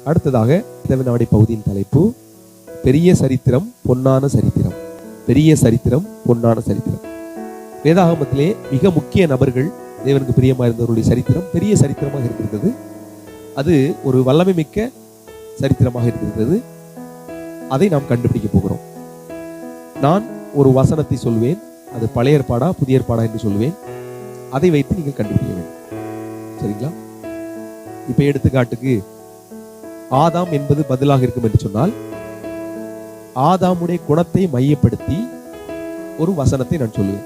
அடுத்ததாக தேவநாடி பகுதியின் தலைப்பு பெரிய சரித்திரம் பொன்னான சரித்திரம். பெரிய சரித்திரம் பொன்னான சரித்திரம். வேதாகமத்திலே மிக முக்கிய நபர்கள், தேவனுக்கு பிரியமாக இருந்தவருடைய சரித்திரம் பெரிய சரித்திரமாக இருந்திருந்தது. அது ஒரு வல்லமை மிக்க சரித்திரமாக இருந்திருந்தது. அதை நாம் கண்டுபிடிக்க போகிறோம். நான் ஒரு வசனத்தை சொல்வேன், அது பழைய ஏற்பாடா புதிய ஏற்பாடா என்று சொல்வேன். அதை வைத்து நீங்கள் கண்டுபிடிக்க வேண்டும். சரிங்களா? இப்ப எடுத்துக்காட்டுக்கு ஆதாம் என்பது பதிலாக இருக்கும் என்று சொன்னால், ஆதாமுடைய குணத்தை மையப்படுத்தி ஒரு வசனத்தை நான் சொல்லுவேன்.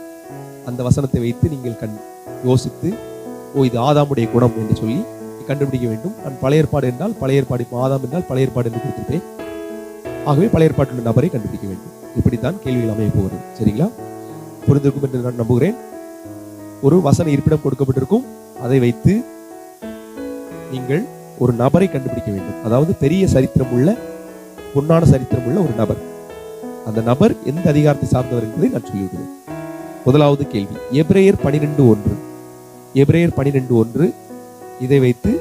அந்த வசனத்தை வைத்து நீங்கள் யோசித்து, ஓ இது ஆதாமுடைய குணம் என்று சொல்லி கண்டுபிடிக்க வேண்டும். நான் பழைய ஏற்பாடு என்றால் பழைய ஏற்பாடு, ஆதாம் என்றால் பழைய ஏற்பாடு என்று கொடுத்திருப்பேன். ஆகவே பழைய ஏற்பாட்டுள்ள நபரை கண்டுபிடிக்க வேண்டும். இப்படித்தான் கேள்விகள் அமைய போகிறது. சரிங்களா? புரிந்திருக்கும் என்று நான் நம்புகிறேன். ஒரு வசன இருப்பிடம் கொடுக்கப்பட்டிருக்கும். அதை வைத்து நீங்கள் ஒரு நபரை கண்டுபிடிக்க வேண்டும். அதாவது பெரிய சரித்திரம் உள்ள, பொன்னான சரித்திரம் உள்ள ஒரு நபர். அந்த நபர் எந்த அதிகாரத்தை சார்ந்தவர் என்பதை நான் சொல்லிவிடுவேன். முதலாவது கேள்வி, எபிரேயர் 12:1. எபிரேயர் 12:1. இதை வைத்து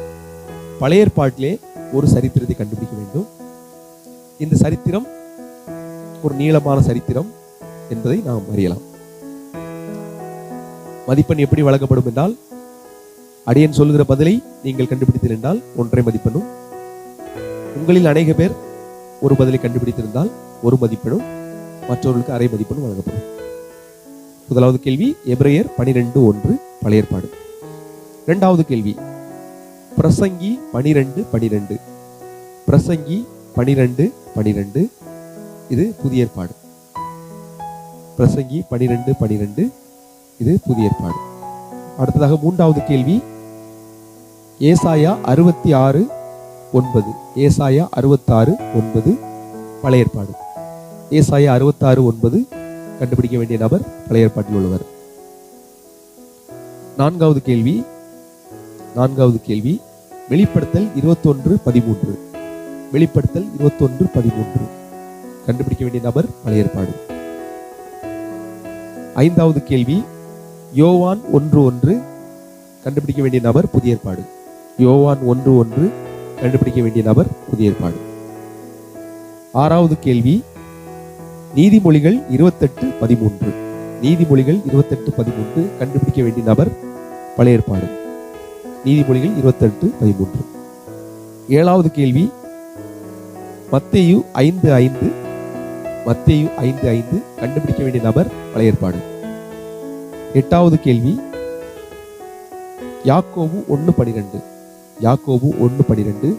பழைய ஏற்பாட்டிலே ஒரு சரித்திரத்தை கண்டுபிடிக்க வேண்டும். இந்த சரித்திரம் ஒரு நீளமான சரித்திரம் என்பதை நாம் அறியலாம். மதிப்பெண் எப்படி வழங்கப்படும் என்றால், அடியன் சொல்லுகிற பதிலை நீங்கள் கண்டுபிடித்திருந்தால் 1 மதிப்பெண்ணும், உங்களில் அநேக பேர் ஒரு பதிலை கண்டுபிடித்திருந்தால் 1 மதிப்பெண்ணும், மற்றவர்களுக்கு அரை மதிப்பெண்ணும் வழங்கப்படும். முதலாவது கேள்வி எபிரேயர் 12:1 பழைய ஏற்பாடு. இரண்டாவது கேள்வி பிரசங்கி 12:12. பிரசங்கி 12:12 இது புதிய ஏற்பாடு. பிரசங்கி 12:12 இது புதிய ஏற்பாடு. அடுத்ததாக மூன்றாவது கேள்வி ஏசாயா 66:9. ஏசாயா 66:9 பழைய ஏற்பாடு. ஏசாயா 66:9 கண்டுபிடிக்க வேண்டிய நபர் பழைய ஏற்பாட்டில் உள்ளவர். நான்காவது கேள்வி வெளிப்படுத்தல் 21:13. வெளிப்படுத்தல் 21:13 கண்டுபிடிக்க வேண்டிய நபர் பழைய ஏற்பாடு. ஐந்தாவது கேள்வி யோவான் 1:1 கண்டுபிடிக்க வேண்டிய நபர் புதிய ஏற்பாடு. யோவான் 1:1 கண்டுபிடிக்க வேண்டிய நபர் புதிய ஏற்பாடு. ஆறாவது கேள்வி நீதிமொழிகள் 28:13. நீதிமொழிகள் 28:13 கண்டுபிடிக்க வேண்டிய நபர் பழைய ஏற்பாடு. நீதிமொழிகள் 28:13. ஏழாவது கேள்வி மத்தேயு 5:5. மத்தேயு 5:5 கண்டுபிடிக்க வேண்டிய நபர் பழைய ஏற்பாடு. எட்டாவது கேள்வி யாக்கோபு 1:12. யாக்கோபு 1:12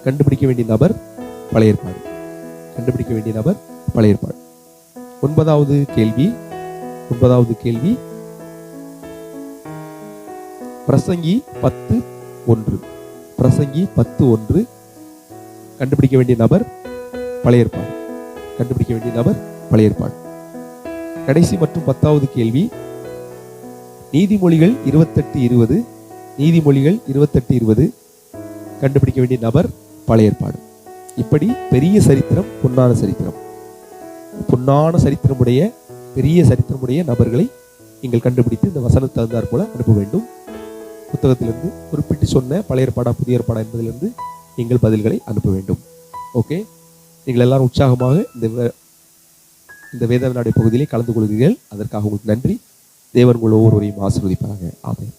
கண்டுபிடிக்க வேண்டிய நபர் பழைய ஏற்பாடு. கண்டுபிடிக்க வேண்டிய நபர் பழைய ஏற்பாடு. ஒன்பதாவது கேள்வி பிரசங்கி 10:1. பிரசங்கி 10:1 கண்டுபிடிக்க வேண்டிய நபர் பழைய ஏற்பாடு. கண்டுபிடிக்க வேண்டிய நபர் பழைய ஏற்பாடு. கடைசி மற்றும் 10வது கேள்வி நீதிமொழிகள் 28:20. நீதிமொழிகள் 28:20 கண்டுபிடிக்க வேண்டிய நபர் பழைய ஏற்பாடு. இப்படி பெரிய சரித்திரம் பொன்னான சரித்திரம். பொன்னான சரித்திரமுடைய பெரிய சரித்திரமுடைய நபர்களை நீங்கள் கண்டுபிடித்து இந்த வசனத்தை தகுந்தாற் போல அனுப்ப வேண்டும். புத்தகத்திலிருந்து குறிப்பிட்டு சொன்ன பழைய ஏற்பாடா புதிய ஏற்பாடா என்பதிலிருந்து நீங்கள் பதில்களை அனுப்ப வேண்டும். ஓகே, நீங்கள் எல்லாரும் உற்சாகமாக இந்த வேதநாடி பகுதியிலே கலந்து கொள்கிறீர்கள். அதற்காக உங்களுக்கு நன்றி. தேவன் உங்கள் ஒவ்வொருவரையும் ஆசீர்வதிப்பாராக. ஆமென்.